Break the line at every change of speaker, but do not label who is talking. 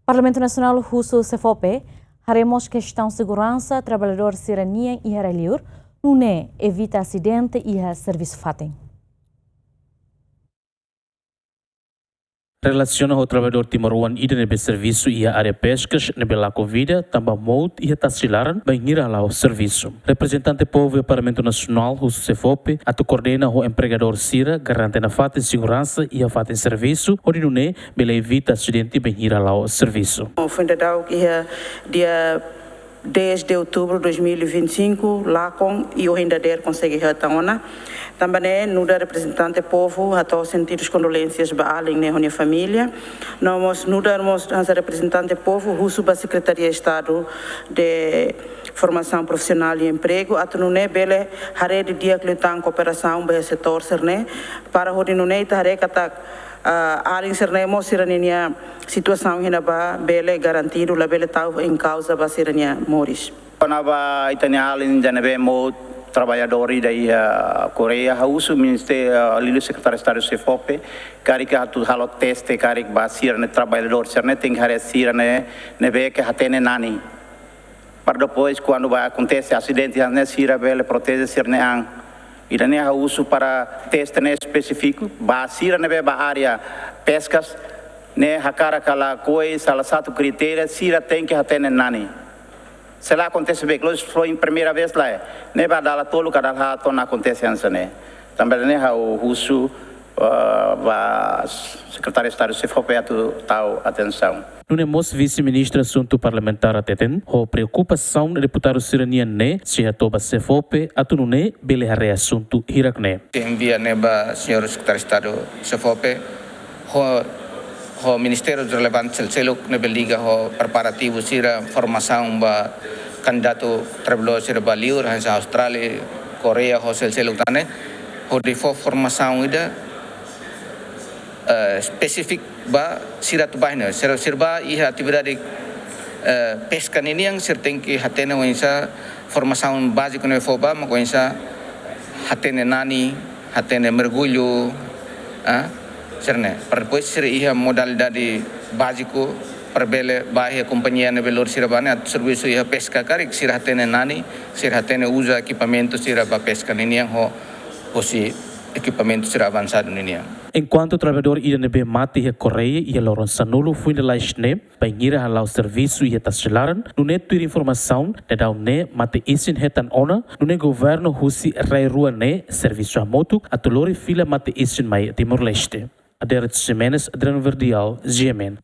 Parlamento Nacional Russo CFOP haremos questão segurança trabalhador cidadania e reliur não evita acidente e serviço fatem.
Relaciona ao trabalhador timaruan ida nebe serviço e a área pescas nebe lá convida também mout e tassilaran bem ir lá o serviço. Representante povo do Parlamento Nacional Russo CFOP atu coordena o empregador Sira garante na fata de segurança e a fata de serviço onde não bele evita acidente bem ir lá o serviço.
O fundador que é dia 10 de outubro de 2025 lá com e o rendadeiro consegue retornar. Também no da representante povo a todos sentidos condolências ba além né minha família. Nós no darmos a representante povo russo ba Secretaria de Estado de Formação Profissional e Emprego atu não né bele hare de dia que lutam cooperação ba setor né para o não né hare kata além ser né mosirania situação hina ba bele garantido la bele tau em causa ba sirania moris.
Panaba itania além janebe mo trabalhadores da Coreia, o Ministério Lilo Secretário de Estado do CFOP, que há tudo halo teste, que basir ne trabalhador, né tem que haver né nebe que hatene nani. Para depois quando vai acontecer acidente, né sira bele protege ser ne ang. E daí há uso para teste né específico, basir nebe ba área pescas, né hakara kala coisa, salah satu critério, sira tem que hatene nani. Se lá acontece bem, foi em primeira vez lá, né? Vai dar todo o cada rato não acontece antes, né? Também né o russo, a secretária de Estado se for perto tal atenção.
Nunemos vice-ministro assunto parlamentar ateten, a preocupação do deputado Sirania né, se a toba CFOP atunune bele hare assunto hirakne.
Envia neba senhor secretário de Estado CFOP, o Ministério de Relevância seluk nebeliga o preparativo sira formação ba candidato trabalhador sira ba liur hansa Austrália, Coreia o seluk tane o de formação ida spesifik ba sira tu bahna sirba iha atividade pesca ini yang serteng ki hatena wensa formação básica no foba ma wensa hatene nani hatene mergulho Serne, perpois seria modalidade básico para bele bahia companhia na belor sirabane serviço ia pesca carik sirah tene nani sirah tene usa equipamento sirah para pesca niniang ho posi equipamento sirah avançado niniang.
Enquanto o trabalhador ia nebe mate a Coreia e a Loron Sanulo foi na laisne, banheira a lá o serviço e a taxilaran, no net tuir informação, de dar ne mate isin hetan ona, no ne governo russi rai rua ne serviço a moto, a tolori fila mate isin mai Timor-Leste. Aderet Semenes, Adriano Verdial, GMN.